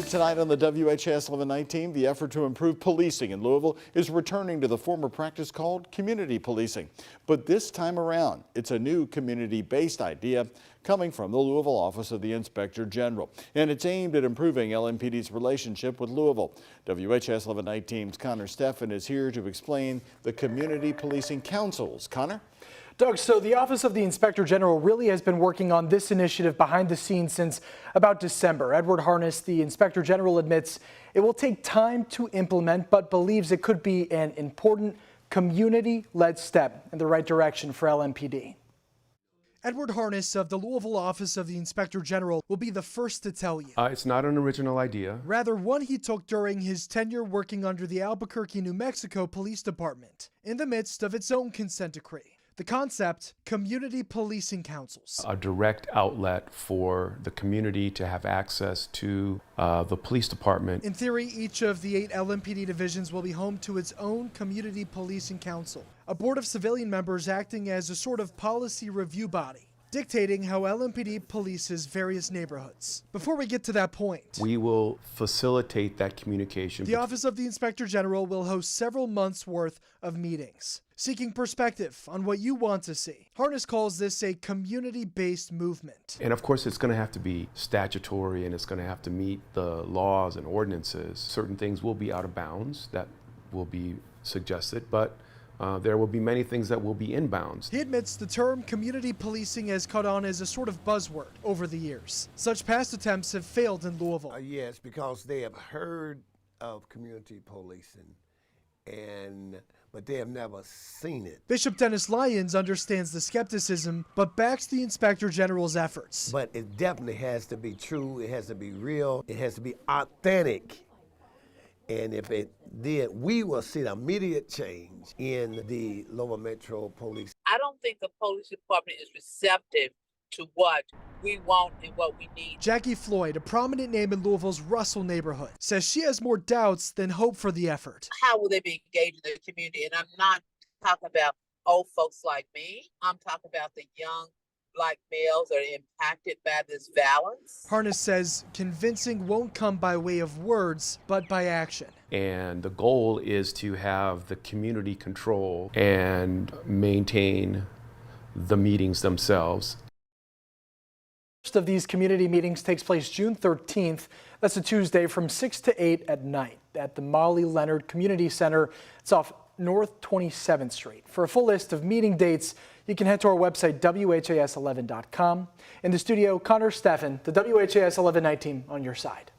Tonight on the WHAS 1119, the effort to improve policing in Louisville is returning to the former practice called community policing. But this time around, it's a new community-based idea coming from the Louisville Office of the Inspector General. And it's aimed at improving LMPD's relationship with Louisville. WHAS 1119's Connor Steffen is here to explain the Community Policing Councils. Connor? Doug, so the Office of the Inspector General really has been working on this initiative behind the scenes since about December. Edward Harness, the Inspector General, admits it will take time to implement, but believes it could be an important community-led step in the right direction for LMPD. Edward Harness of the Louisville Office of the Inspector General will be the first to tell you. It's not an original idea. Rather, one he took during his tenure working under the Albuquerque, New Mexico Police Department, in the midst of its own consent decree. The concept, community policing councils. A direct outlet for the community to have access to the police department. In theory, each of the 8 LMPD divisions will be home to its own community policing council, a board of civilian members acting as a sort of policy review body, dictating how LMPD polices various neighborhoods. Before we get to that point, we will facilitate that communication. The Office of the Inspector General will host several months' worth of meetings, seeking perspective on what you want to see. Harness calls this a community-based movement. And of course, it's going to have to be statutory and it's going to have to meet the laws and ordinances. Certain things will be out of bounds that will be suggested, but there will be many things that will be in bounds. He admits the term community policing has caught on as a sort of buzzword over the years. Such past attempts have failed in Louisville. Yes, because they have heard of community policing, but they have never seen it. Bishop Dennis Lyons understands the skepticism, but backs the Inspector General's efforts. But it definitely has to be true, it has to be real, it has to be authentic. And if it did, we will see the immediate change in the Louisville Metro Police. I don't think the police department is receptive to what we want and what we need. Jackie Floyd, a prominent name in Louisville's Russell neighborhood, says she has more doubts than hope for the effort. How will they be engaged in the community? And I'm not talking about old folks like me. I'm talking about the young Black males that are impacted by this violence. Harness says convincing won't come by way of words, but by action. And the goal is to have the community control and maintain the meetings themselves. First of these community meetings takes place June 13th. That's a Tuesday from 6 to 8 at night at the Molly Leonard Community Center. It's off North 27th Street. For a full list of meeting dates, you can head to our website, WHAS11.com. In the studio, Connor Steffen, the WHAS 1119 on your side.